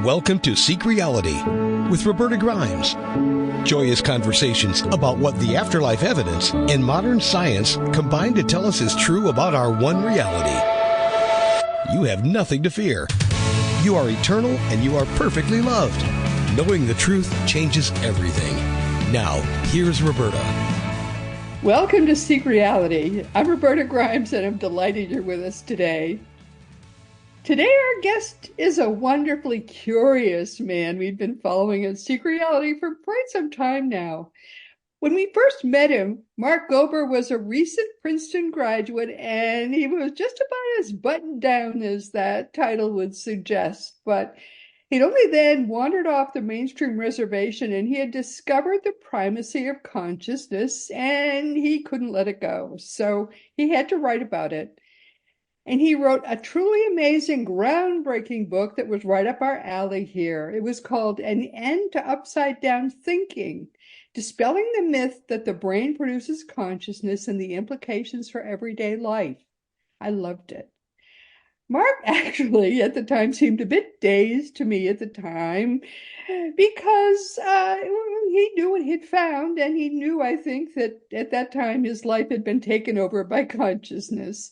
Welcome to Seek Reality with Roberta Grimes. Joyous conversations about what the afterlife evidence and modern science combine to tell us is true about our one reality. You have nothing to fear. You are eternal and you are perfectly loved. Knowing the truth changes everything. Now, here's Roberta. Welcome to Seek Reality. I'm Roberta Grimes and I'm delighted you're with us today. Today our guest is a wonderfully curious man we've been following at Seek Reality for quite some time now. When we first met him, Mark Gober was a recent Princeton graduate and he was just about as buttoned down as that title would suggest, but he'd only then wandered off the mainstream reservation and he had discovered the primacy of consciousness and he couldn't let it go. So he had to write about it. And he wrote a truly amazing, groundbreaking book that was right up our alley here. It was called An End to Upside Down Thinking, Dispelling the Myth that the Brain Produces Consciousness and the Implications for Everyday Life. I loved it. Mark actually, at the time, seemed a bit dazed to me at the time because he knew what he'd found, and he knew, I think, that at that time his life had been taken over by consciousness.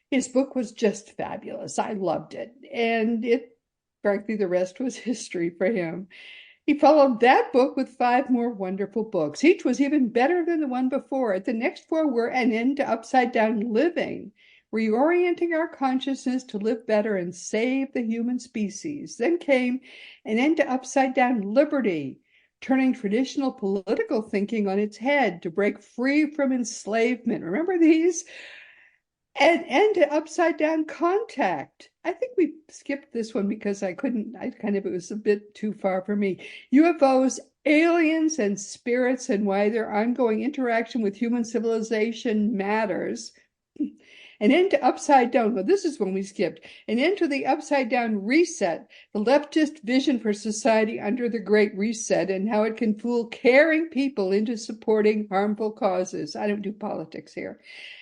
His book was just fabulous. I loved it. And frankly, the rest was history for him. He followed that book with 5 more wonderful books. Each was even better than the one before it. The next 4 were An End to Upside Down Living, Reorienting Our Consciousness to Live Better and Save the Human Species. Then came An End to Upside Down Liberty, Turning Traditional Political Thinking on its Head to Break Free from Enslavement. Remember these? And End to Upside Down Contact. I think we skipped this one because it was a bit too far for me. UFOs, aliens, and spirits, and why their ongoing interaction with human civilization matters. An End to Upside Down. Well, this is one we skipped. An End to the Upside Down Reset, the leftist vision for society under the Great Reset, and how it can fool caring people into supporting harmful causes. I don't do politics here.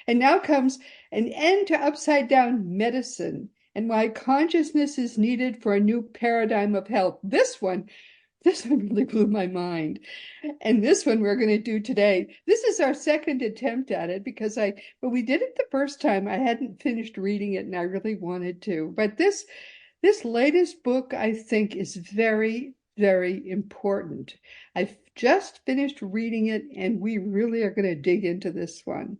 And now comes An End to Upside Down Medicine, and why consciousness is needed for a new paradigm of health. This one really blew my mind. And this one we're going to do today. This is our second attempt at it because when we did it the first time, I hadn't finished reading it and I really wanted to. But this latest book, I think, is very, very important. I've just finished reading it and we really are going to dig into this one.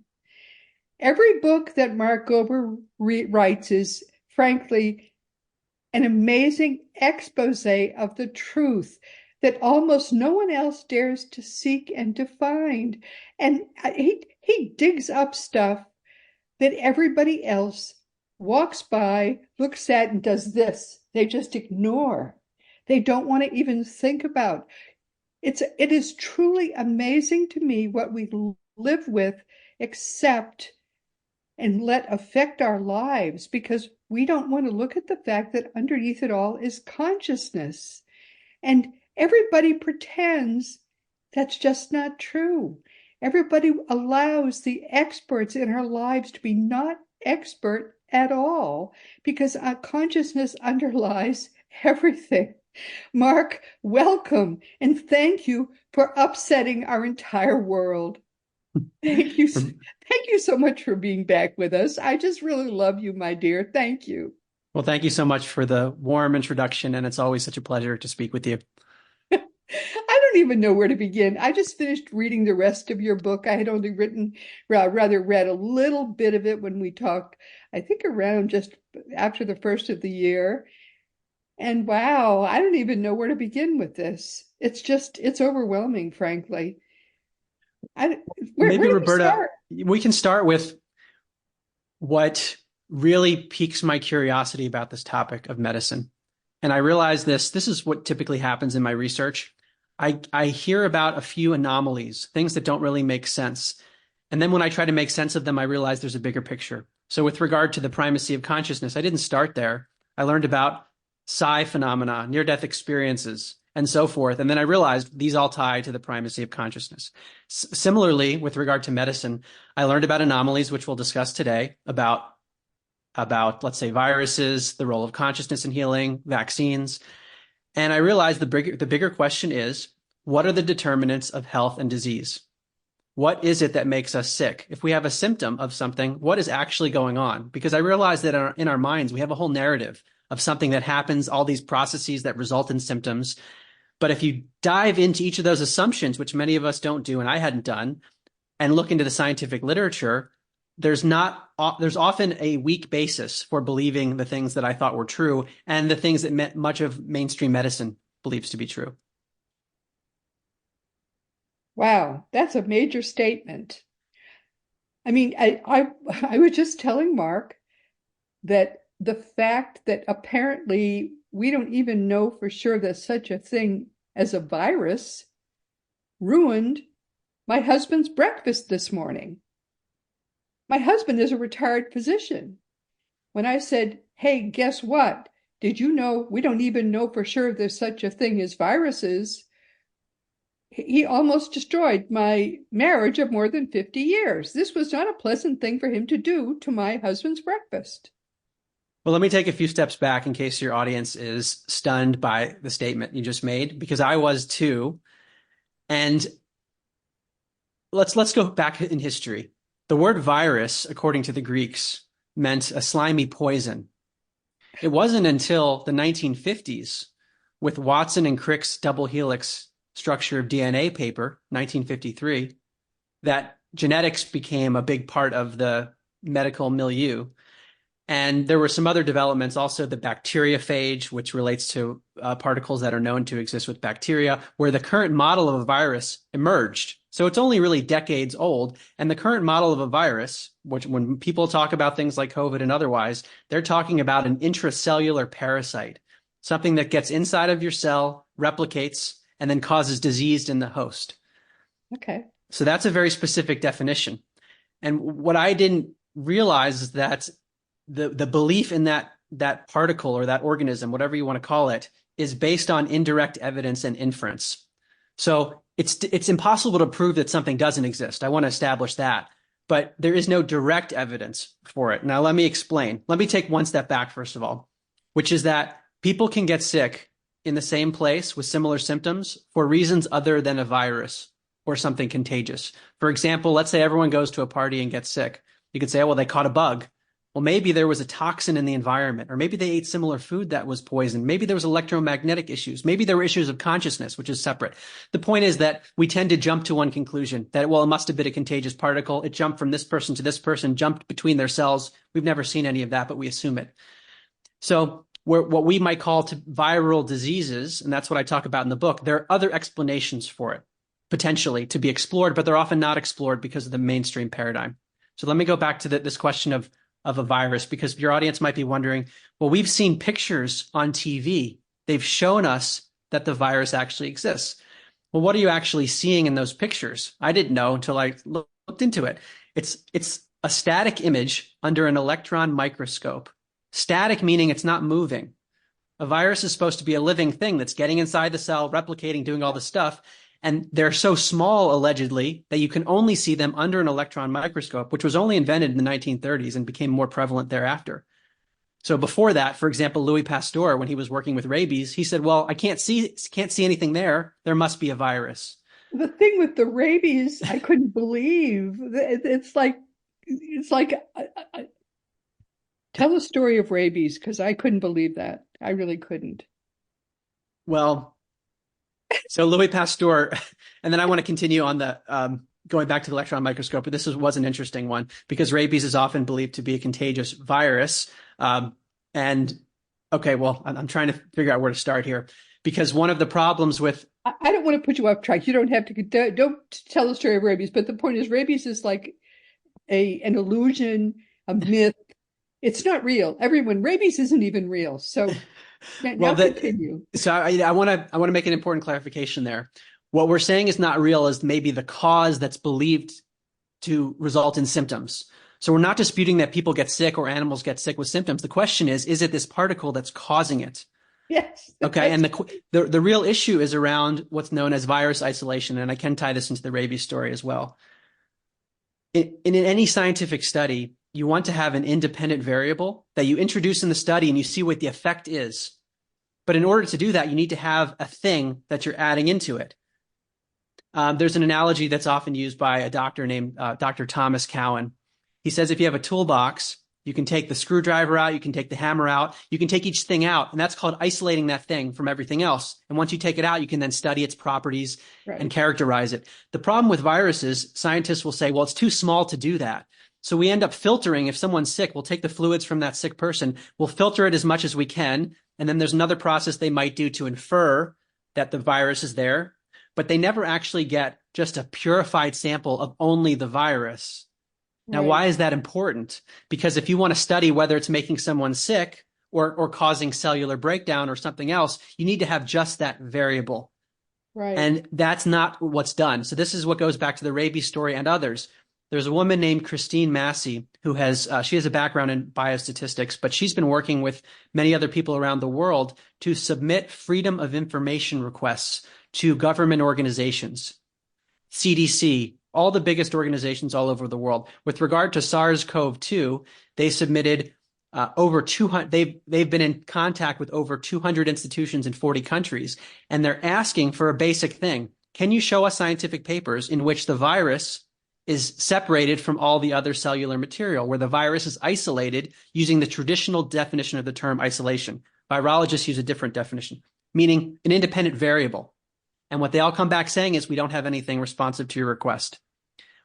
Every book that Mark Gober writes is, frankly, an amazing expose of the truth that almost no one else dares to seek and to find. And he digs up stuff that everybody else walks by, looks at, and does this. They just ignore. They don't want to even think about. It is truly amazing to me what we live with, accept, and let affect our lives because we don't want to look at the fact that underneath it all is consciousness. And everybody pretends that's just not true. Everybody allows the experts in our lives to be not expert at all because consciousness underlies everything. Mark, welcome and thank you for upsetting our entire world. Thank you so much for being back with us. I just really love you, my dear. Thank you. Well, thank you so much for the warm introduction, and it's always such a pleasure to speak with you. I don't even know where to begin. I just finished reading the rest of your book. I had only read a little bit of it when we talked, I think around just after the first of the year. And wow, I don't even know where to begin with this. It's overwhelming, frankly. Maybe Roberta, we can start with what really piques my curiosity about this topic of medicine. And I realize this is what typically happens in my research. I hear about a few anomalies, things that don't really make sense. And then when I try to make sense of them, I realize there's a bigger picture. So with regard to the primacy of consciousness, I didn't start there. I learned about psi phenomena, near-death experiences, and so forth. And then I realized these all tie to the primacy of consciousness. Similarly, with regard to medicine, I learned about anomalies, which we'll discuss today, about, let's say, viruses, the role of consciousness in healing, vaccines. And I realized the bigger question is, what are the determinants of health and disease? What is it that makes us sick? If we have a symptom of something, what is actually going on? Because I realized that in our minds, we have a whole narrative of something that happens, all these processes that result in symptoms. But if you dive into each of those assumptions, which many of us don't do, and I hadn't done, and look into the scientific literature, there's often a weak basis for believing the things that I thought were true and the things that much of mainstream medicine believes to be true. Wow, that's a major statement. I mean, I was just telling Mark that the fact that apparently we don't even know for sure that such a thing as a virus ruined my husband's breakfast this morning. My husband is a retired physician. When I said, hey, guess what? Did you know we don't even know for sure there's such a thing as viruses? He almost destroyed my marriage of more than 50 years. This was not a pleasant thing for him to do to my husband's breakfast. Well, let me take a few steps back in case your audience is stunned by the statement you just made, because I was too. And let's go back in history. The word virus, according to the Greeks, meant a slimy poison. It wasn't until the 1950s, with Watson and Crick's double helix structure of DNA paper, 1953, that genetics became a big part of the medical milieu. And there were some other developments, also the bacteriophage, which relates to particles that are known to exist with bacteria, where the current model of a virus emerged. So it's only really decades old. And the current model of a virus, which when people talk about things like COVID and otherwise, they're talking about an intracellular parasite, something that gets inside of your cell, replicates, and then causes disease in the host. Okay. So that's a very specific definition. And what I didn't realize is that the belief in that particle or that organism, whatever you want to call it, is based on indirect evidence and inference. So it's impossible to prove that something doesn't exist. I want to establish that, but there is no direct evidence for it. Now, let me explain. Let me take one step back, first of all, which is that people can get sick in the same place with similar symptoms for reasons other than a virus or something contagious. For example, let's say everyone goes to a party and gets sick. You could say, oh, well, they caught a bug. Well, maybe there was a toxin in the environment, or maybe they ate similar food that was poisoned. Maybe there was electromagnetic issues. Maybe there were issues of consciousness, which is separate. The point is that we tend to jump to one conclusion that, well, it must have been a contagious particle. It jumped from this person to this person, jumped between their cells. We've never seen any of that, but we assume it. So what we might call viral diseases, and that's what I talk about in the book, there are other explanations for it, potentially to be explored, but they're often not explored because of the mainstream paradigm. So let me go back to this question of a virus, because your audience might be wondering, well, we've seen pictures on TV. They've shown us that the virus actually exists. Well, what are you actually seeing in those pictures? I didn't know until I looked into it. It's a static image under an electron microscope. Static meaning it's not moving. A virus is supposed to be a living thing that's getting inside the cell, replicating, doing all this stuff. And they're so small, allegedly, that you can only see them under an electron microscope, which was only invented in the 1930s and became more prevalent thereafter. So before that, for example, Louis Pasteur, when he was working with rabies, he said, well, I can't see anything there. There must be a virus. The thing with the rabies, I couldn't believe. It's like tell the story of rabies, because I couldn't believe that. I really couldn't. Well, so Louis Pasteur, and then I want to continue on the going back to the electron microscope, but this was an interesting one because rabies is often believed to be a contagious virus. And okay, well, I'm trying to figure out where to start here, because one of the problems with I don't want to put you off track. You don't have to don't tell the story of rabies, but the point is rabies is like an illusion, a myth. It's not real. Rabies isn't even real. So continue. So I want to make an important clarification there. What we're saying is not real is maybe the cause that's believed to result in symptoms. So we're not disputing that people get sick or animals get sick with symptoms. The question is it this particle that's causing it? Yes. Okay. And the real issue is around what's known as virus isolation. And I can tie this into the rabies story as well. In any scientific study, you want to have an independent variable that you introduce in the study and you see what the effect is. But in order to do that, you need to have a thing that you're adding into it. There's an analogy that's often used by a doctor named Dr. Thomas Cowan. He says if you have a toolbox, you can take the screwdriver out, you can take the hammer out, you can take each thing out, and that's called isolating that thing from everything else. And once you take it out, you can then study its properties and characterize it. The problem with viruses, scientists will say, well, it's too small to do that. So we end up filtering. If someone's sick, we'll take the fluids from that sick person, we'll filter it as much as we can, and then there's another process they might do to infer that the virus is there, but they never actually get just a purified sample of only the virus. Now, why is that important? Because if you want to study whether it's making someone sick or causing cellular breakdown or something else, you need to have just that variable. And that's not what's done. So this is what goes back to the rabies story and others. There's a woman named Christine Massey who she has a background in biostatistics, but she's been working with many other people around the world to submit freedom of information requests to government organizations, CDC, all the biggest organizations all over the world. With regard to SARS-CoV-2, they submitted over 200. They've been in contact with over 200 institutions in 40 countries, and they're asking for a basic thing. Can you show us scientific papers in which the virus is separated from all the other cellular material, where the virus is isolated using the traditional definition of the term isolation? Virologists use a different definition, meaning an independent variable. And what they all come back saying is, we don't have anything responsive to your request.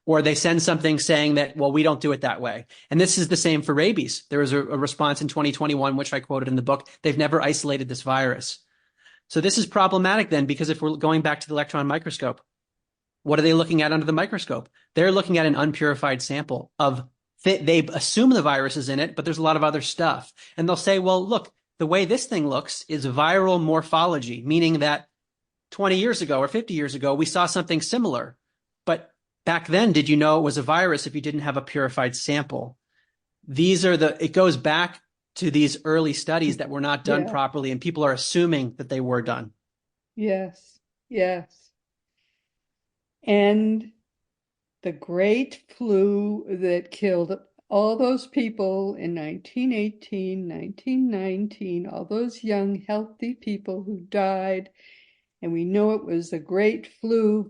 Or they send something saying that, well, we don't do it that way. And this is the same for rabies. There was a response in 2021, which I quoted in the book. They've never isolated this virus. So this is problematic then, because if we're going back to the electron microscope, what are they looking at under the microscope? They're looking at an unpurified sample of, they assume the virus is in it, but there's a lot of other stuff. And they'll say, well, look, the way this thing looks is viral morphology, meaning that 20 years ago or 50 years ago, we saw something similar. But back then, did you know it was a virus if you didn't have a purified sample? It goes back to these early studies that were not done properly, and people are assuming that they were done. Yes, yes. And the great flu that killed all those people in 1918, 1919, all those young, healthy people who died. And we know it was the great flu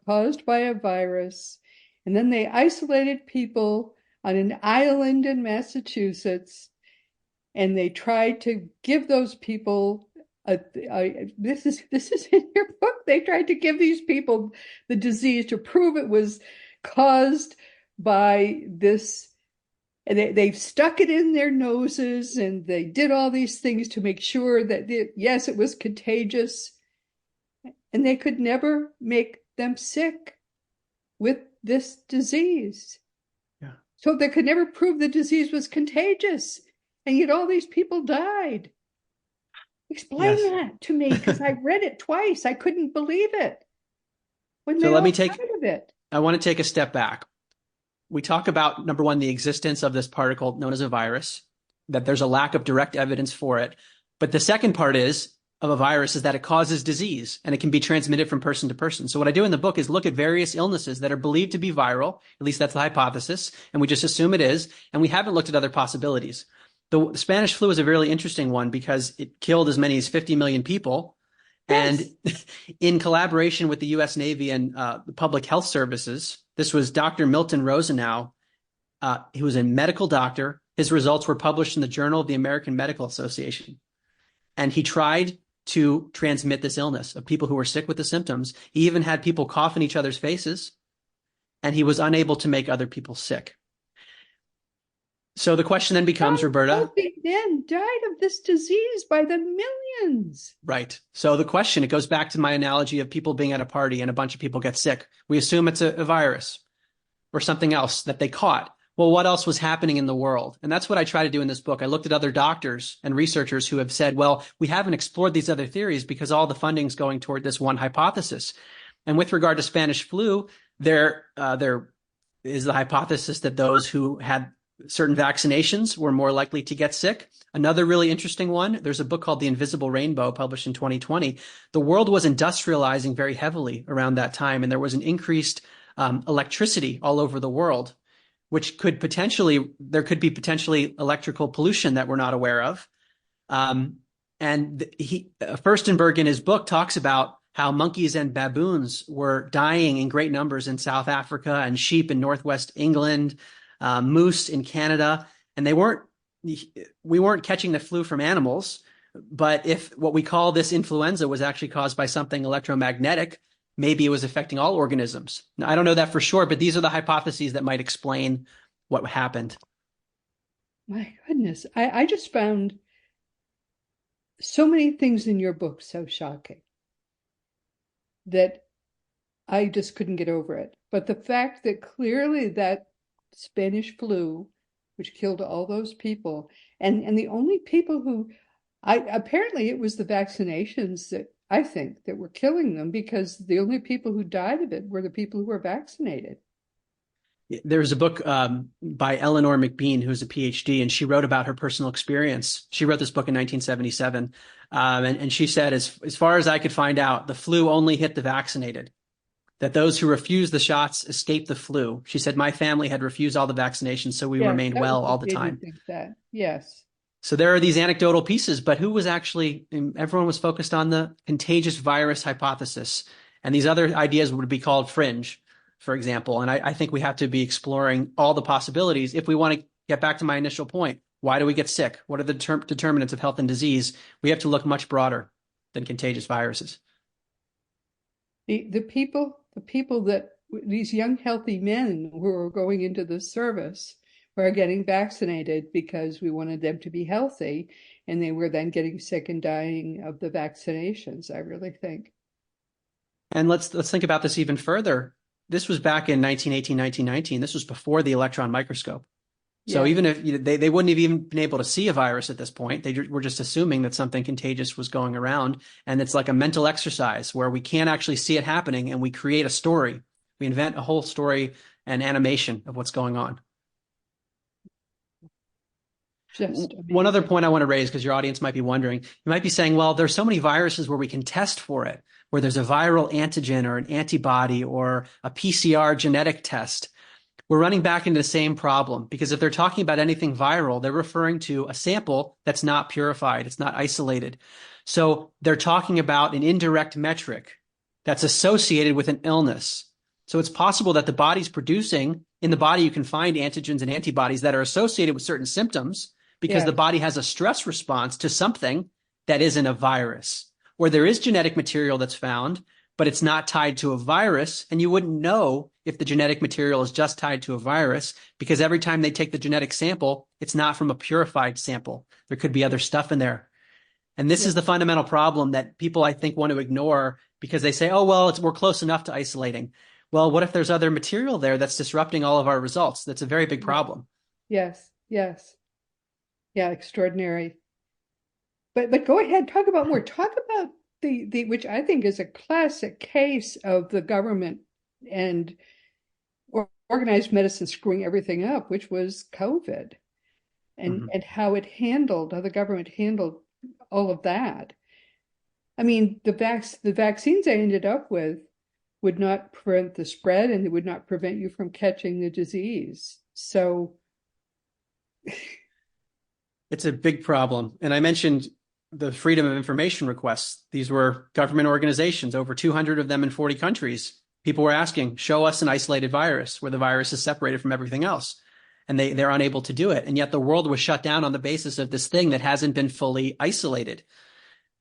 caused by a virus. And then they isolated people on an island in Massachusetts, and they tried to give those people this is in your book. They tried to give these people the disease to prove it was caused by this. And they stuck it in their noses, and they did all these things to make sure that, yes, it was contagious. And they could never make them sick with this disease. Yeah. So they could never prove the disease was contagious. And yet all these people died. Explain that to me, because I read it twice. I couldn't believe it. So let me I want to take a step back. We talk about, number one, the existence of this particle known as a virus, that there's a lack of direct evidence for it. But the second part of a virus is that it causes disease, and it can be transmitted from person to person. So what I do in the book is look at various illnesses that are believed to be viral. At least that's the hypothesis. And we just assume it is. And we haven't looked at other possibilities. The Spanish flu is a really interesting one because it killed as many as 50 million people. Yes. And in collaboration with the U.S. Navy and the Public Health Services, this was Dr. Milton Rosenau. He was a medical doctor. His results were published in the Journal of the American Medical Association. And he tried to transmit this illness of people who were sick with the symptoms. He even had people cough in each other's faces, and he was unable to make other people sick. So the question then becomes, Roberta. Men died of this disease by the millions. Right. So the question, it goes back to my analogy of people being at a party and a bunch of people get sick. We assume it's a virus or something else that they caught. Well, what else was happening in the world? And that's what I try to do in this book. I looked at other doctors and researchers who have said, well, we haven't explored these other theories because all the funding's going toward this one hypothesis. And with regard to Spanish flu, there is the hypothesis that those who had certain vaccinations were more likely to get sick. Another really interesting one, there's a book called The Invisible Rainbow published in 2020. The world was industrializing very heavily around that time, and there was an increased electricity all over the world, which could potentially, there could be potentially electrical pollution that we're not aware of. And Furstenberg in his book talks about how monkeys and baboons were dying in great numbers in South Africa and sheep in Northwest England, moose in Canada. And we weren't catching the flu from animals. But if what we call this influenza was actually caused by something electromagnetic, maybe it was affecting all organisms. Now, I don't know that for sure, but these are the hypotheses that might explain what happened. My goodness. I just found so many things in your book so shocking that I just couldn't get over it. But the fact that clearly that Spanish flu, which killed all those people, and the only people who apparently it was the vaccinations that I think that were killing them, because the only people who died of it were the people who were vaccinated. There's a book by Eleanor McBean, who's a PhD, and she wrote about her personal experience. She wrote this book in 1977. And she said, as far as I could find out, the flu only hit the vaccinated, that those who refused the shots escaped the flu. She said, my family had refused all the vaccinations, so we remained well all the time. Think that. Yes. So there are these anecdotal pieces, but who was actually, everyone was focused on the contagious virus hypothesis. And these other ideas would be called fringe, for example. And I think we have to be exploring all the possibilities if we want to get back to my initial point. Why do we get sick? What are the determinants of health and disease? We have to look much broader than contagious viruses. The people that these young, healthy men who are going into the service were getting vaccinated because we wanted them to be healthy, and they were then getting sick and dying of the vaccinations, I really think. And let's think about this even further. This was back in 1918, 1919. This was before the electron microscope. So even if they wouldn't have even been able to see a virus at this point, they were just assuming that something contagious was going around. And it's like a mental exercise where we can't actually see it happening, and we create a story. We invent a whole story and animation of what's going on. One other point I want to raise, because your audience might be wondering, you might be saying, well, there's so many viruses where we can test for it, where there's a viral antigen or an antibody or a PCR genetic test. We're running back into the same problem, because if they're talking about anything viral, they're referring to a sample that's not purified. It's not isolated. So they're talking about an indirect metric that's associated with an illness. So it's possible that the body's producing, in the body, you can find antigens and antibodies that are associated with certain symptoms because the body has a stress response to something that isn't a virus. Or there is genetic material that's found, but it's not tied to a virus, and you wouldn't know if the genetic material is just tied to a virus, because every time they take the genetic sample, it's not from a purified sample. There could be other stuff in there. And this is the fundamental problem that people, I think, want to ignore, because they say, oh, well, we're close enough to isolating. Well, what if there's other material there that's disrupting all of our results? That's a very big problem. Yes. Yeah, extraordinary. But go ahead, talk about more. Talk about the which I think is a classic case of the government and organized medicine screwing everything up, which was COVID, and how the government handled all of that. I mean, the vaccines they ended up with would not prevent the spread, and they would not prevent you from catching the disease. So it's a big problem. And I mentioned the Freedom of Information requests. These were government organizations, over 200 of them in 40 countries. People were asking, show us an isolated virus where the virus is separated from everything else. And they're unable to do it. And yet the world was shut down on the basis of this thing that hasn't been fully isolated.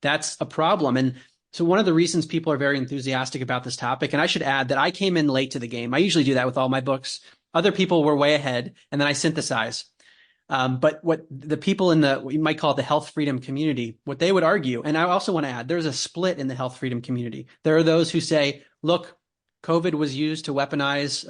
That's a problem. And so one of the reasons people are very enthusiastic about this topic, and I should add that I came in late to the game. I usually do that with all my books. Other people were way ahead, and then I synthesize. But what the people in what you might call the health freedom community, what they would argue, and I also want to add, there's a split in the health freedom community. There are those who say, look, COVID was used to weaponize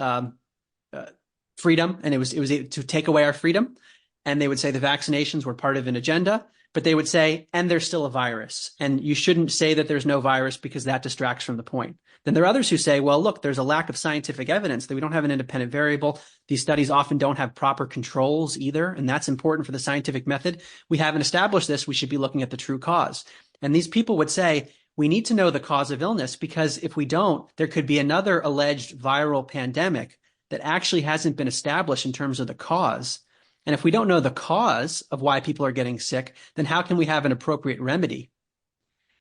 freedom, and it was to take away our freedom. And they would say the vaccinations were part of an agenda, but they would say, and there's still a virus, and you shouldn't say that there's no virus because that distracts from the point. Then there are others who say, well, look, there's a lack of scientific evidence, that we don't have an independent variable. These studies often don't have proper controls either, and that's important for the scientific method. We haven't established this. We should be looking at the true cause. And these people would say, we need to know the cause of illness, because if we don't, there could be another alleged viral pandemic that actually hasn't been established in terms of the cause. And if we don't know the cause of why people are getting sick, then how can we have an appropriate remedy?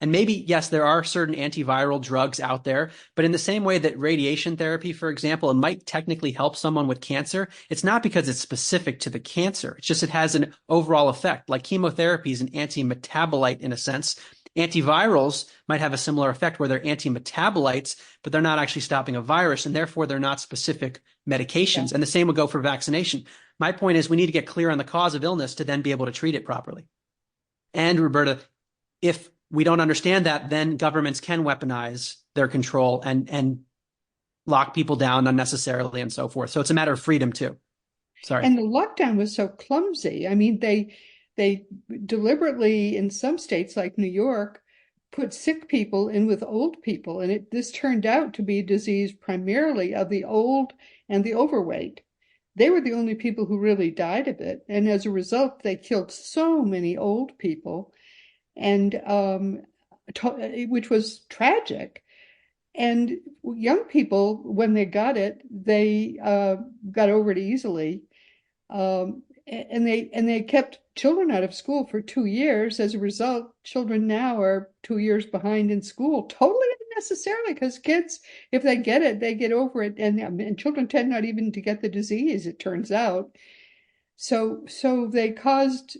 And maybe, yes, there are certain antiviral drugs out there, but in the same way that radiation therapy, for example, it might technically help someone with cancer, it's not because it's specific to the cancer. It's just it has an overall effect. Like chemotherapy is an anti-metabolite in a sense. Antivirals might have a similar effect where they're anti-metabolites, but they're not actually stopping a virus, and therefore they're not specific medications. Yeah. And the same would go for vaccination. My point is we need to get clear on the cause of illness to then be able to treat it properly. And Roberta, if we don't understand that, then governments can weaponize their control and lock people down unnecessarily and so forth. So it's a matter of freedom too. Sorry. And the lockdown was so clumsy. I mean, they deliberately, in some states like New York, put sick people in with old people, and this turned out to be a disease primarily of the old and the overweight. They were the only people who really died of it, and as a result, they killed so many old people, and which was tragic. And young people, when they got it, they got over it easily. And they kept children out of school for 2 years. As a result, children now are 2 years behind in school, totally unnecessarily, because kids, if they get it, they get over it. And children tend not even to get the disease, it turns out. So they caused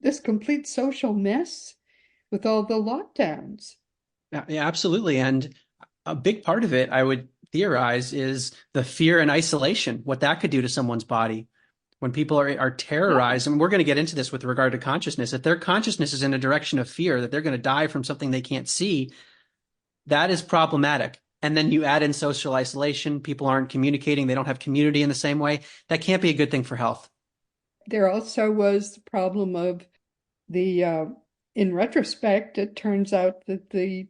this complete social mess with all the lockdowns. Yeah, absolutely. And a big part of it, I would theorize, is the fear and isolation, what that could do to someone's body. When people are terrorized, and we're going to get into this with regard to consciousness, if their consciousness is in a direction of fear, that they're going to die from something they can't see, that is problematic. And then you add in social isolation, people aren't communicating, they don't have community in the same way. That can't be a good thing for health. There also was the problem of in retrospect, it turns out that the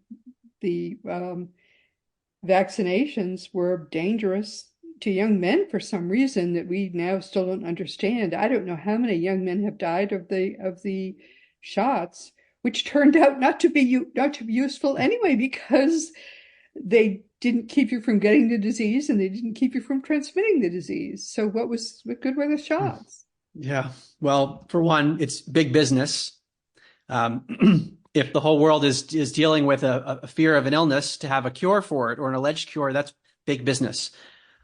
vaccinations were dangerous to young men for some reason that we now still don't understand. I don't know how many young men have died of the shots, which turned out not to be useful anyway, because they didn't keep you from getting the disease and they didn't keep you from transmitting the disease. So what good were the shots? Yeah. Well, for one, it's big business. If the whole world is dealing with a fear of an illness, to have a cure for it or an alleged cure, that's big business.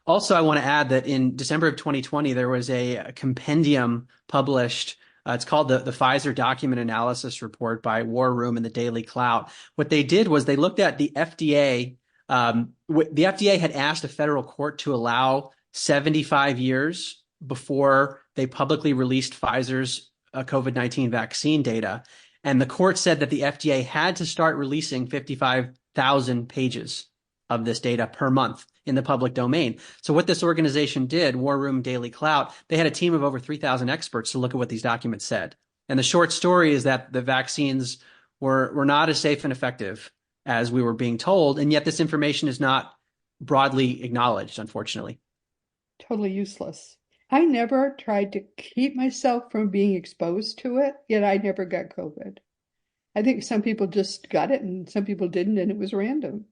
Also, I want to add that in December of 2020, there was a compendium published. It's called the Pfizer Document Analysis Report by War Room and the Daily Clout. What they did was they looked at the FDA. The FDA had asked a federal court to allow 75 years before they publicly released Pfizer's COVID-19 vaccine data. And the court said that the FDA had to start releasing 55,000 pages of this data per month in the public domain. So what this organization did, War Room Daily Clout, they had a team of over 3,000 experts to look at what these documents said. And the short story is that the vaccines were not as safe and effective as we were being told. And yet this information is not broadly acknowledged, unfortunately. Totally useless. I never tried to keep myself from being exposed to it, yet I never got COVID. I think some people just got it and some people didn't, and it was random.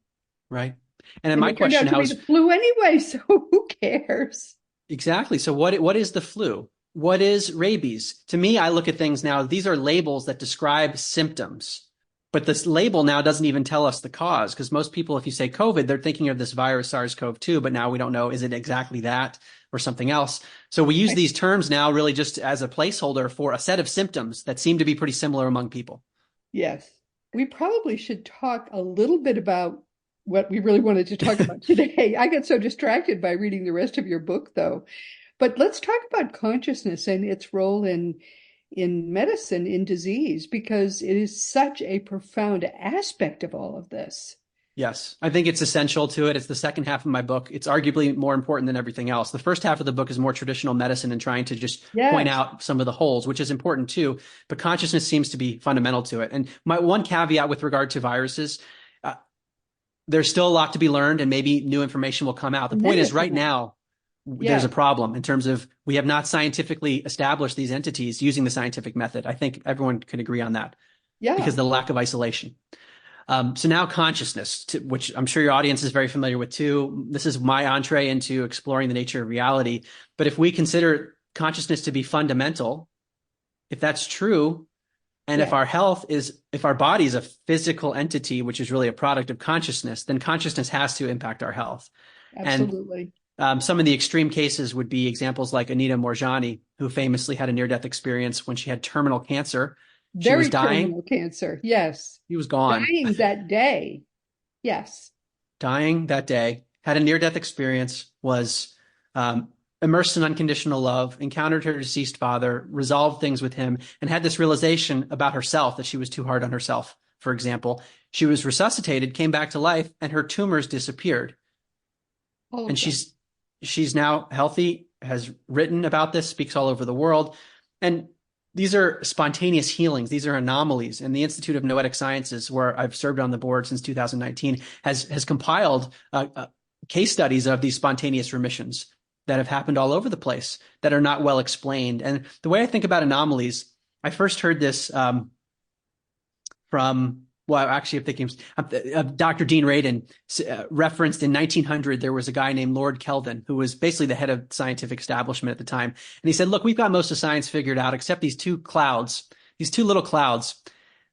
Right. And then my question, how is the flu anyway? So who cares? Exactly. So what is the flu? What is rabies? To me, I look at things now. These are labels that describe symptoms, but this label now doesn't even tell us the cause, because most people, if you say COVID, they're thinking of this virus SARS-CoV-2, but now we don't know, is it exactly that or something else? So we use these terms now really just as a placeholder for a set of symptoms that seem to be pretty similar among people. Yes. We probably should talk a little bit about what we really wanted to talk about today. I got so distracted by reading the rest of your book, though. But let's talk about consciousness and its role in medicine, in disease, because it is such a profound aspect of all of this. Yes, I think it's essential to it. It's the second half of my book. It's arguably more important than everything else. The first half of the book is more traditional medicine and trying to just point out some of the holes, which is important too. But consciousness seems to be fundamental to it. And my one caveat with regard to viruses, there's still a lot to be learned and maybe new information will come out. The point is right now, there's a problem in terms of we have not scientifically established these entities using the scientific method. I think everyone can agree on that because of the lack of isolation. So now consciousness, which I'm sure your audience is very familiar with too. This is my entree into exploring the nature of reality. But if we consider consciousness to be fundamental, if that's true, and Yeah, if our body is a physical entity, which is really a product of consciousness, then consciousness has to impact our health. And absolutely. some of the extreme cases would be examples like Anita Moorjani, who famously had a near-death experience when she had terminal cancer. She was Very dying. terminal cancer. Yes. She was gone. Dying that day. Yes. Dying that day, had a near-death experience, was immersed in unconditional love, encountered her deceased father, resolved things with him, and had this realization about herself that she was too hard on herself, for example. She was resuscitated, came back to life, and her tumors disappeared. All And of them. she's now healthy, has written about this, speaks all over the world. And these are spontaneous healings. These are anomalies. And the Institute of Noetic Sciences, where I've served on the board since 2019, has compiled case studies of these spontaneous remissions that have happened all over the place that are not well explained. And the way I think about anomalies, I first heard this from, well, actually, I'm thinking of Dr. Dean Radin, referenced in 1900, there was a guy named Lord Kelvin, who was basically the head of scientific establishment at the time. And he said, look, we've got most of science figured out, except these two clouds, these two little clouds,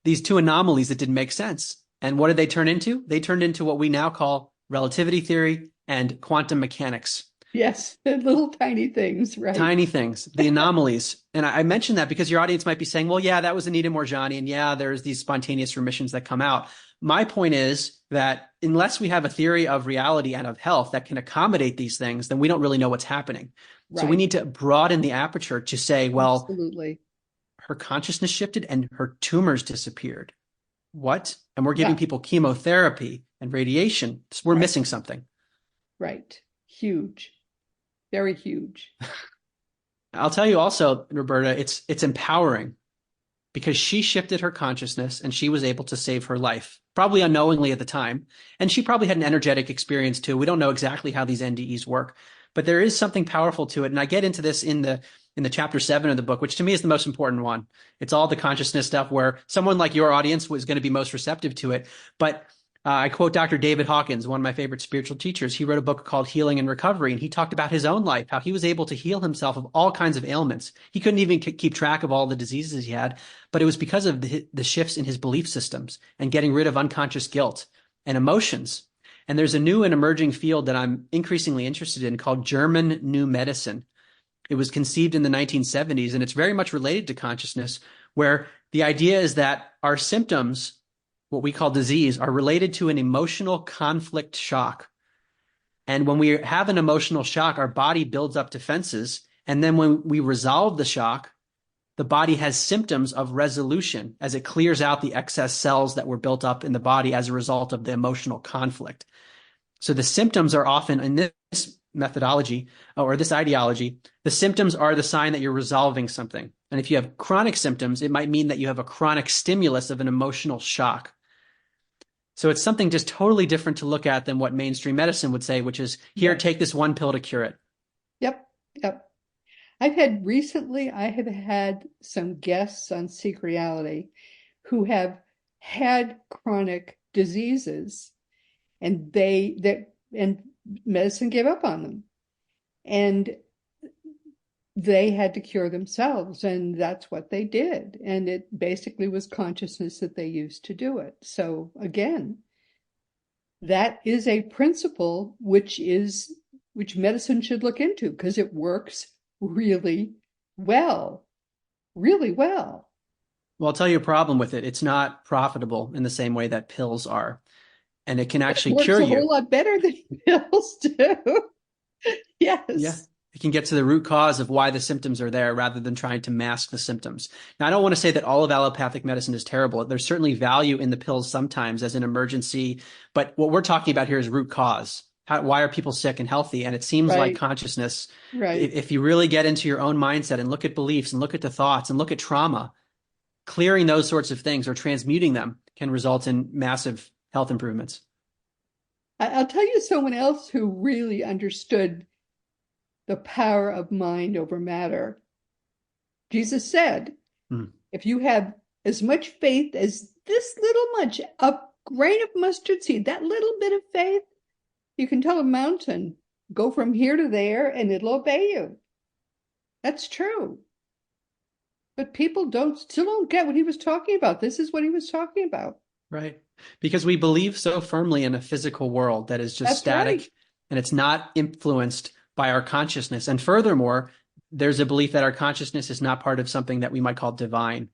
these two anomalies that didn't make sense. And what did they turn into? They turned into what we now call relativity theory and quantum mechanics. Yes. The little tiny things, right? Tiny things, the anomalies. And I mention that because your audience might be saying, well, yeah, that was Anita Moorjani. And yeah, there's these spontaneous remissions that come out. My point is that unless we have a theory of reality and of health that can accommodate these things, then we don't really know what's happening. Right. So we need to broaden the aperture to say, well, absolutely. Her consciousness shifted and her tumors disappeared. What? And we're giving people chemotherapy and radiation. We're missing something. Right. Huge. Very huge. I'll tell you also, Roberta, it's empowering because she shifted her consciousness and she was able to save her life, probably unknowingly at the time. And she probably had an energetic experience too. We don't know exactly how these NDEs work, but there is something powerful to it. And I get into this in the chapter 7 of the book, which to me is the most important one. It's all the consciousness stuff where someone like your audience was going to be most receptive to it. But I quote Dr. David Hawkins, one of my favorite spiritual teachers. He wrote a book called Healing and Recovery, and he talked about his own life, how he was able to heal himself of all kinds of ailments. He couldn't even keep track of all the diseases he had, but it was because of the shifts in his belief systems and getting rid of unconscious guilt and emotions. And there's a new and emerging field that I'm increasingly interested in called German New Medicine. It was conceived in the 1970s, and it's very much related to consciousness, where the idea is that our symptoms, what we call disease, are related to an emotional conflict shock. And when we have an emotional shock, our body builds up defenses. And then when we resolve the shock, the body has symptoms of resolution as it clears out the excess cells that were built up in the body as a result of the emotional conflict. So the symptoms are often, in this methodology or this ideology, the symptoms are the sign that you're resolving something. And if you have chronic symptoms, it might mean that you have a chronic stimulus of an emotional shock. So it's something just totally different to look at than what mainstream medicine would say, which is, here, take this one pill to cure it. Yep. I have had some guests on Seek Reality who have had chronic diseases, and and medicine gave up on them. And they had to cure themselves, and that's what they did. And it basically was consciousness that they used to do it. So again, that is a principle which medicine should look into, because it works really well. Really well. Well, I'll tell you a problem with it. It's not profitable in the same way that pills are. And it can actually cure you. It works a whole lot better than pills do. Yes. Yeah. It can get to the root cause of why the symptoms are there rather than trying to mask the symptoms. Now, I don't want to say that all of allopathic medicine is terrible. There's certainly value in the pills sometimes as an emergency. But what we're talking about here is root cause. Why are people sick and healthy? And it seems like consciousness, if you really get into your own mindset and look at beliefs and look at the thoughts and look at trauma, clearing those sorts of things or transmuting them can result in massive health improvements. I'll tell you someone else who really understood the power of mind over matter. Jesus said, if you have as much faith as this little much, a grain of mustard seed, that little bit of faith, you can tell a mountain, go from here to there, and it'll obey you. That's true. But people still don't get what he was talking about. This is what he was talking about. Right. Because we believe so firmly in a physical world that is just That's right. static and it's not influenced by our consciousness. And furthermore, there's a belief that our consciousness is not part of something that we might call divine.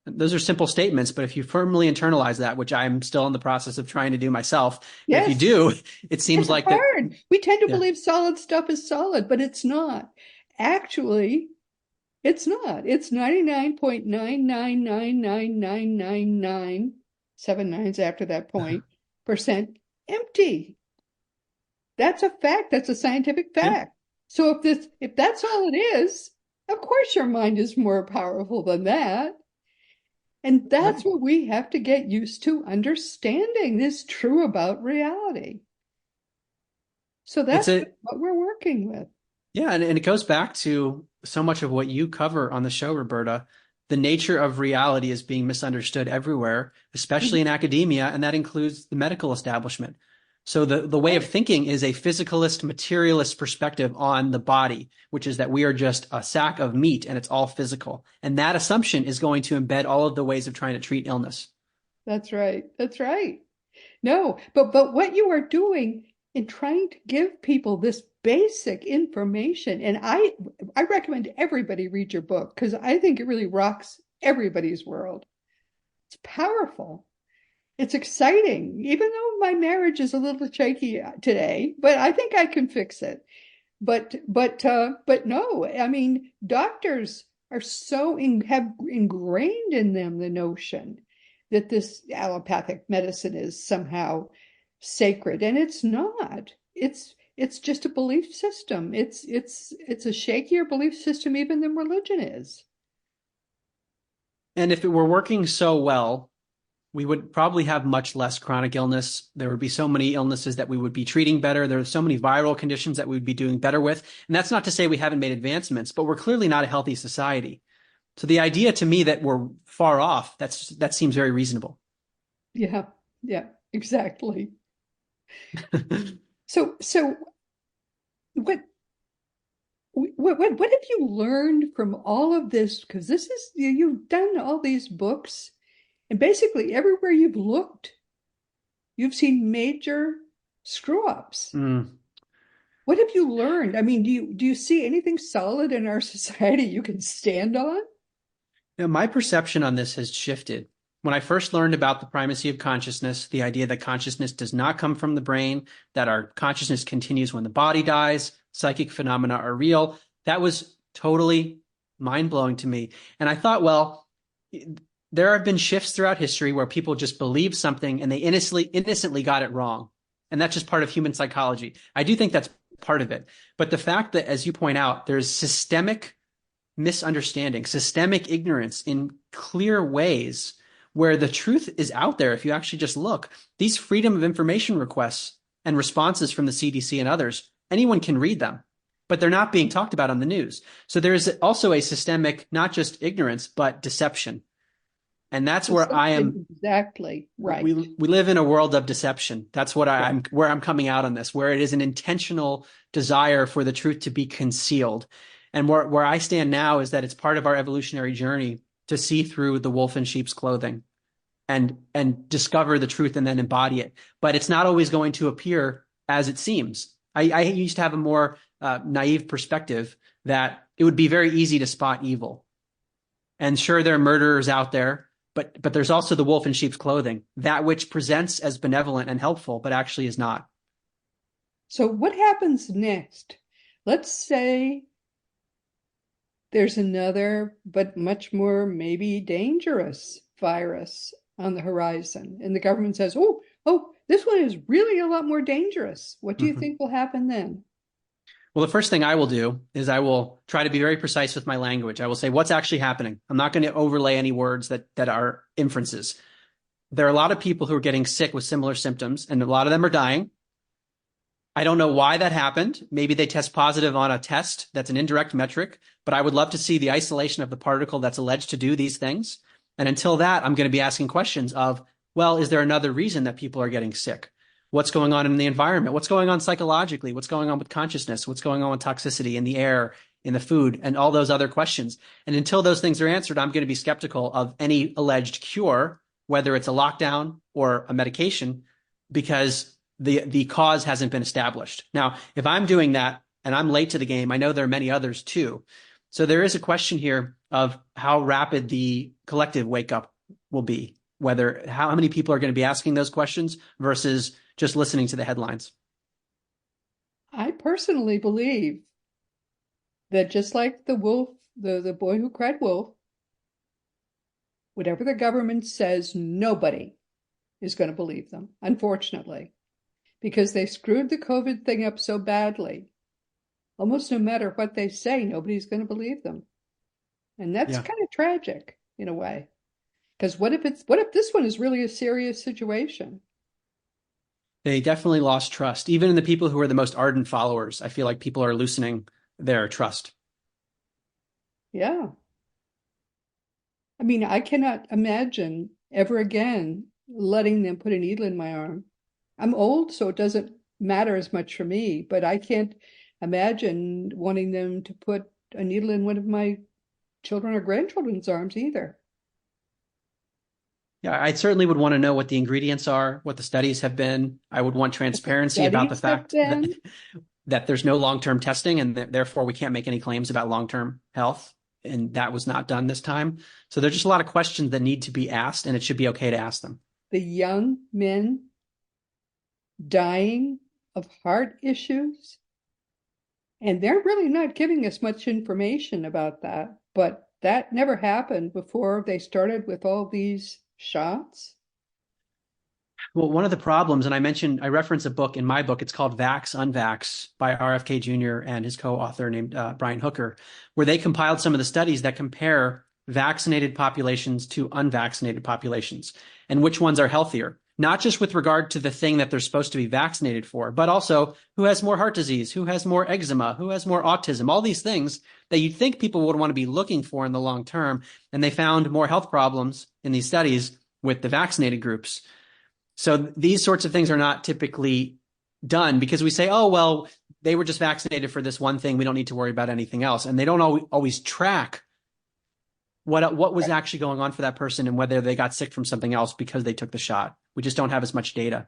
Those are simple statements, but if you firmly internalize that, which I'm still in the process of trying to do myself, but if you Yes, do, it seems it's like that. hard. We tend to Yeah. believe solid stuff is solid, but it's not. Actually, it's not. It's 99.9999999, seven nines after that point, percent empty. That's a fact. That's a scientific Yeah. fact. So if that's all it is, of course your mind is more powerful than that. And that's Right. what we have to get used to understanding is true about reality. So It's that's a, what we're working with. Yeah, and it goes back to so much of what you cover on the show, Roberta. The nature of reality is being misunderstood everywhere, especially in academia, and that includes the medical establishment. So the way of thinking is a physicalist, materialist perspective on the body, which is that we are just a sack of meat and it's all physical. And that assumption is going to embed all of the ways of trying to treat illness. That's right. That's right. No, but what you are doing in trying to give people this basic information, and I recommend everybody read your book because I think it really rocks everybody's world. It's powerful. It's exciting, even though my marriage is a little shaky today, but I think I can fix it. But no, I mean, doctors are have ingrained in them the notion that this allopathic medicine is somehow sacred, and it's not. It's just a belief system. It's a shakier belief system even than religion is. And if it were working so well, we would probably have much less chronic illness. There would be so many illnesses that we would be treating better. There are so many viral conditions that we would be doing better with. And that's not to say we haven't made advancements, but we're clearly not a healthy society. So the idea to me that we're far off, that seems very reasonable. Yeah, yeah, exactly. So what what have you learned from all of this? Because this is you've done all these books, and basically everywhere you've looked, you've seen major screw ups. Mm. What have you learned? I mean, do you see anything solid in our society you can stand on? Now, my perception on this has shifted. When I first learned about the primacy of consciousness, the idea that consciousness does not come from the brain, that our consciousness continues when the body dies, psychic phenomena are real, that was totally mind-blowing to me. And I thought, well, there have been shifts throughout history where people just believe something and they innocently got it wrong. And that's just part of human psychology. I do think that's part of it. But the fact that, as you point out, there's systemic misunderstanding, systemic ignorance in clear ways where the truth is out there. If you actually just look, these freedom of information requests and responses from the CDC and others, anyone can read them, but they're not being talked about on the news. So there's also a systemic, not just ignorance, but deception. And that's where I am. Exactly right. We live in a world of deception. That's what where I'm coming out on this, where it is an intentional desire for the truth to be concealed. And where I stand now is that it's part of our evolutionary journey to see through the wolf in sheep's clothing and discover the truth and then embody it. But it's not always going to appear as it seems. I used to have a more naive perspective that it would be very easy to spot evil. And sure, there are murderers out there, but there's also the wolf in sheep's clothing, that which presents as benevolent and helpful, but actually is not. So what happens next? Let's say there's another, but much more maybe dangerous virus on the horizon. And the government says, oh, this one is really a lot more dangerous. What do you think will happen then? Well, the first thing I will do is I will try to be very precise with my language. I will say what's actually happening. I'm not going to overlay any words that are inferences. There are a lot of people who are getting sick with similar symptoms, and a lot of them are dying. I don't know why that happened. Maybe they test positive on a test that's an indirect metric, but I would love to see the isolation of the particle that's alleged to do these things. And until that, I'm going to be asking questions of, well, is there another reason that people are getting sick? What's going on in the environment? What's going on psychologically? What's going on with consciousness? What's going on with toxicity in the air, in the food, and all those other questions. And until those things are answered, I'm going to be skeptical of any alleged cure, whether it's a lockdown or a medication, because the cause hasn't been established. Now, if I'm doing that and I'm late to the game, I know there are many others too. So there is a question here of how rapid the collective wake up will be, whether how many people are going to be asking those questions versus just listening to the headlines. I personally believe that just like the wolf, the boy who cried wolf, whatever the government says, nobody is going to believe them, unfortunately, because they screwed the COVID thing up so badly. Almost no matter what they say, nobody's going to believe them. And that's kind of tragic in a way. Because what if this one is really a serious situation? They definitely lost trust. Even in the people who are the most ardent followers, I feel like people are loosening their trust. Yeah. I mean, I cannot imagine ever again letting them put a needle in my arm. I'm old, so it doesn't matter as much for me, but I can't imagine wanting them to put a needle in one of my children or grandchildren's arms either. Yeah, I certainly would want to know what the ingredients are, what the studies have been. I would want transparency about the Studies have fact been. that there's no long-term testing and therefore we can't make any claims about long-term health. And that was not done this time. So there's just a lot of questions that need to be asked, and it should be okay to ask them. The young men dying of heart issues. And they're really not giving us much information about that, but that never happened before they started with all these shots. Well, one of the problems, and I reference a book in my book, it's called Vax, Unvax by RFK Jr. and his co-author named Brian Hooker, where they compiled some of the studies that compare vaccinated populations to unvaccinated populations and which ones are healthier, not just with regard to the thing that they're supposed to be vaccinated for, but also who has more heart disease, who has more eczema, who has more autism, all these things that you'd think people would want to be looking for in the long term. And they found more health problems in these studies with the vaccinated groups. So these sorts of things are not typically done because we say, oh, well, they were just vaccinated for this one thing. We don't need to worry about anything else. And they don't always track what was actually going on for that person and whether they got sick from something else because they took the shot. We just don't have as much data.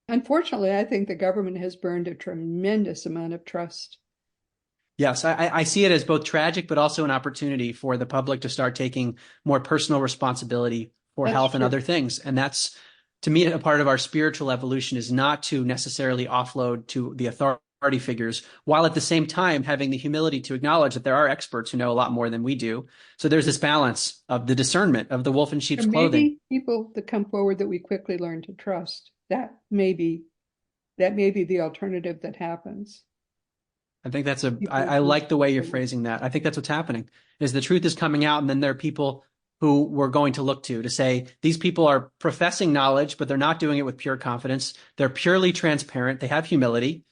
Unfortunately, I think the government has burned a tremendous amount of trust. Yes, I see it as both tragic, but also an opportunity for the public to start taking more personal responsibility for health and other things. And that's, to me, a part of our spiritual evolution is not to necessarily offload to the authority figures, while at the same time having the humility to acknowledge that there are experts who know a lot more than we do. So there's this balance of the discernment of the wolf in sheep's clothing. Maybe people that come forward that we quickly learn to trust. That may be the alternative that happens. I think I like the way you're phrasing that. I think that's what's happening is the truth is coming out, and then there are people who we're going to look to say these people are professing knowledge, but they're not doing it with pure confidence. They're purely transparent. They have humility.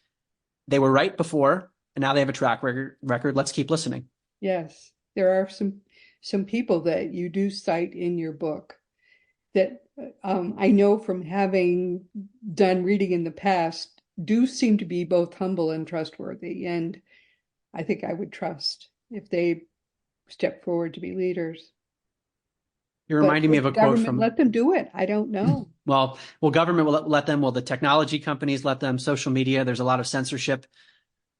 They were right before, and now they have a track record. Let's keep listening. Yes, there are some people that you do cite in your book that I know from having done reading in the past do seem to be both humble and trustworthy. And I think I would trust if they step forward to be leaders. You're reminding me of a quote from... Let them do it. I don't know. Well, government will let them. Will the technology companies let them? Social media, there's a lot of censorship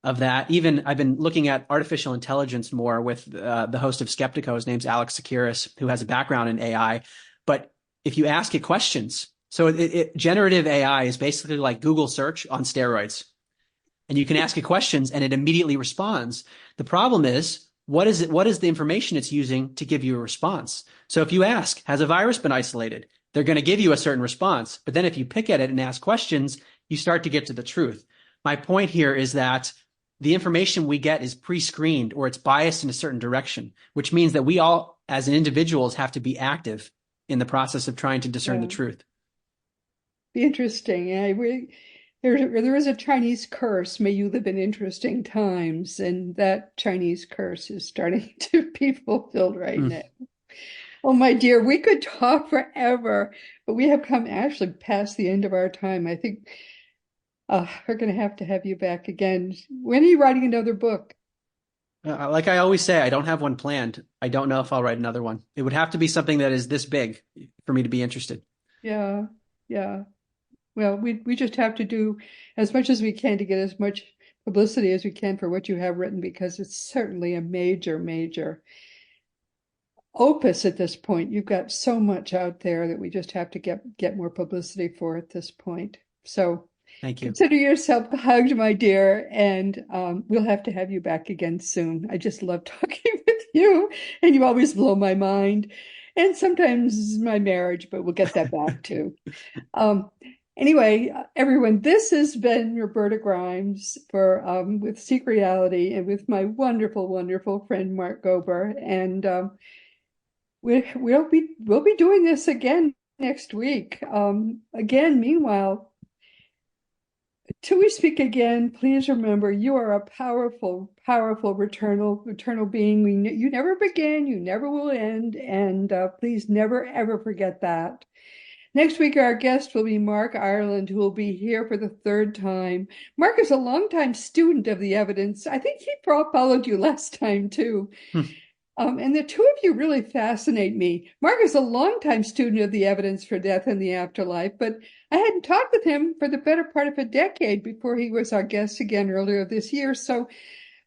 of that. Even I've been looking at artificial intelligence more with the host of Skeptico. His name's Alex Tsakiris, who has a background in AI. But if you ask it questions, so generative AI is basically like Google search on steroids. And you can ask it questions and it immediately responds. The problem is, what is the information it's using to give you a response? So if you ask, has a virus been isolated? They're going to give you a certain response. But then if you pick at it and ask questions, you start to get to the truth. My point here is that the information we get is pre-screened or it's biased in a certain direction, which means that we all, as individuals, have to be active in the process of trying to discern the truth. Be interesting. There is a Chinese curse, may you live in interesting times, and that Chinese curse is starting to be fulfilled right now. Oh, my dear, we could talk forever, but we have come actually past the end of our time. I think we're going to have you back again. When are you writing another book? Like I always say, I don't have one planned. I don't know if I'll write another one. It would have to be something that is this big for me to be interested. Yeah, yeah. Well, we just have to do as much as we can to get as much publicity as we can for what you have written, because it's certainly a major, major opus at this point. You've got so much out there that we just have to get more publicity for at this point. So Thank you. consider yourself hugged, my dear, and we'll have to have you back again soon. I just love talking with you, and you always blow my mind, and sometimes my marriage, but we'll get that back too. Um, anyway, everyone, this has been Roberta Grimes for with Seek Reality, and with my wonderful, wonderful friend Mark Gober, and we'll be doing this again next week. Again, meanwhile, till we speak again, please remember you are a powerful, powerful, eternal being. You never began, you never will end, and please never ever forget that. Next week, our guest will be Mark Ireland, who will be here for the third time. Mark is a longtime student of the evidence. I think he followed you last time, too. And the two of you really fascinate me. Mark is a longtime student of the evidence for death and the afterlife, but I hadn't talked with him for the better part of a decade before he was our guest again earlier this year. So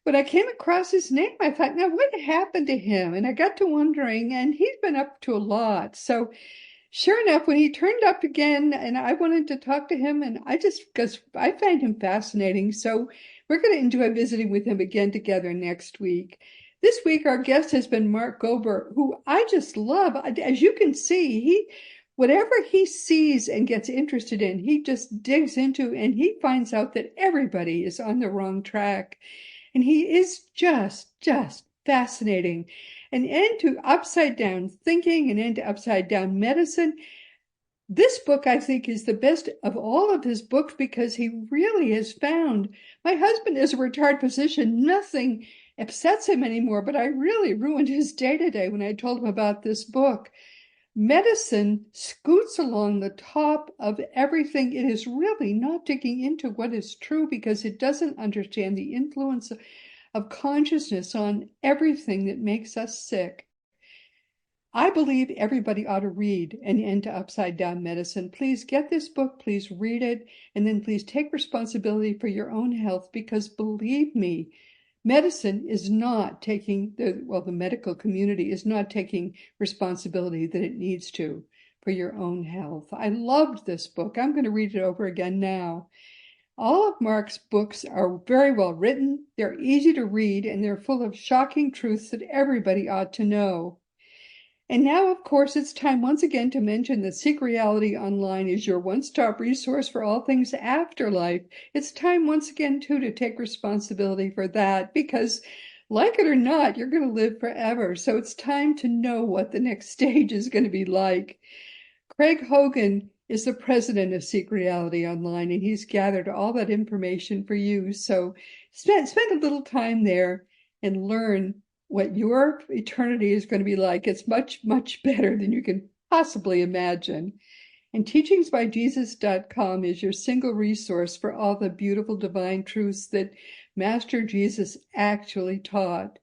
when I came across his name, I thought, now what happened to him? And I got to wondering, and he's been up to a lot. So sure enough, when he turned up again, and I wanted to talk to him, and because I find him fascinating. So we're going to enjoy visiting with him again together next week. This week, our guest has been Mark Gober, who I just love. As you can see, whatever he sees and gets interested in, he just digs into, and he finds out that everybody is on the wrong track. And he is just fascinating. An end to upside down thinking, an end to upside down medicine. This book, I think, is the best of all of his books because he really has found. My husband is a retired physician. Nothing upsets him anymore, but I really ruined his day-to-day when I told him about this book. Medicine scoots along the top of everything. It is really not digging into what is true because it doesn't understand the influence of consciousness on everything that makes us sick. I believe everybody ought to read An End to Upside Down Medicine. Please get this book, please read it, and then please take responsibility for your own health, because believe me, medicine is not taking, the medical community is not taking responsibility that it needs to for your own health. I loved this book. I'm going to read it over again now. All of Mark's books are very well written, they're easy to read, and they're full of shocking truths that everybody ought to know. And now, of course, it's time once again to mention that Seek Reality Online is your one-stop resource for all things afterlife. It's time once again, too, to take responsibility for that because, like it or not, you're going to live forever. So it's time to know what the next stage is going to be like. Craig Hogan is the president of Seek Reality Online, and he's gathered all that information for you. So spend a little time there and learn what your eternity is going to be like. It's much, much better than you can possibly imagine. And teachingsbyjesus.com is your single resource for all the beautiful divine truths that Master Jesus actually taught.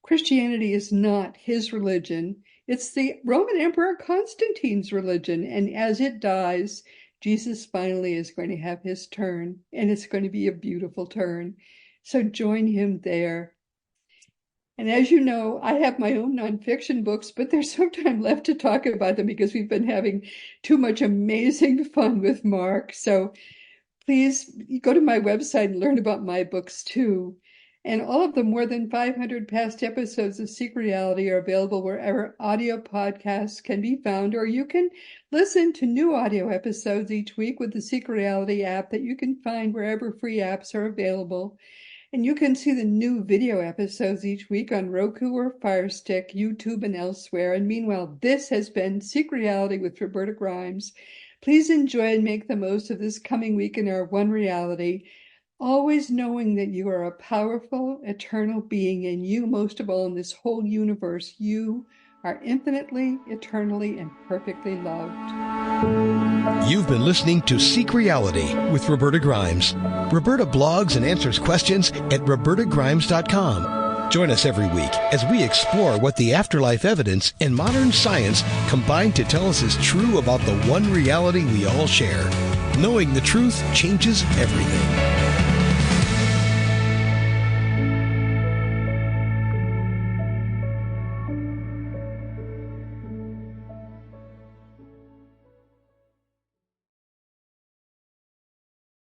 Christianity is not his religion. It's the Roman Emperor Constantine's religion. And as it dies, Jesus finally is going to have his turn, and it's going to be a beautiful turn. So join him there. And as you know, I have my own nonfiction books, but there's no time left to talk about them because we've been having too much amazing fun with Mark. So please go to my website and learn about my books too. And all of the more than 500 past episodes of Seek Reality are available wherever audio podcasts can be found, or you can listen to new audio episodes each week with the Seek Reality app that you can find wherever free apps are available. And you can see the new video episodes each week on Roku or Fire Stick, YouTube, and elsewhere. And meanwhile, this has been Seek Reality with Roberta Grimes. Please enjoy and make the most of this coming week in our one reality, always knowing that you are a powerful, eternal being, and you, most of all, in this whole universe, you are infinitely, eternally, and perfectly loved. You've been listening to Seek Reality with Roberta Grimes. Roberta blogs and answers questions at robertagrimes.com. Join us every week as we explore what the afterlife evidence and modern science combine to tell us is true about the one reality we all share. Knowing the truth changes everything.